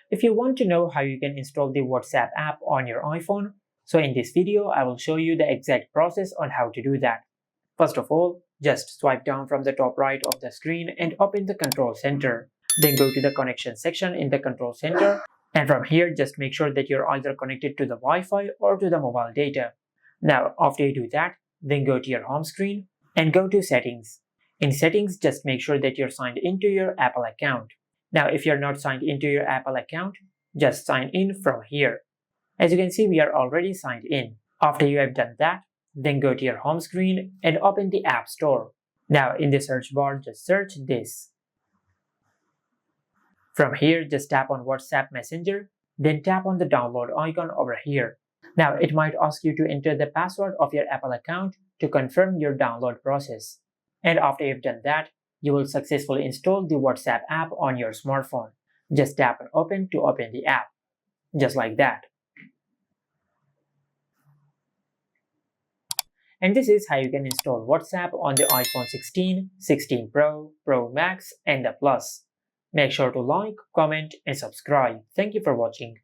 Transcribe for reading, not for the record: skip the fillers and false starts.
If you want to know how you can install the WhatsApp app on your iPhone, so in this video I will show you the exact process on how to do that. First of all, just swipe down from the top right of the screen and open the control center. Then go to the connection section in the control center, and from here just make sure that you're either connected to the Wi-Fi or to the mobile data. Now after you do that, then go to your home screen and go to settings. In settings, just make sure that you're signed into your Apple account. Now if you're not signed into your Apple account, just sign in from here. As you can see, we are already signed in. After you have done that, then go to your home screen and open the App Store. Now in the search bar, just search this. From here, just tap on WhatsApp Messenger, then tap on the download icon over here. Now it might ask you to enter the password of your Apple account to confirm your download process. And after you've done that, you will successfully install the WhatsApp app on your smartphone. Just tap on open to open the app. Just like that. And this is how you can install WhatsApp on the iPhone 16, 16 Pro, Pro Max and the Plus. Make sure to like, comment and subscribe. Thank you for watching.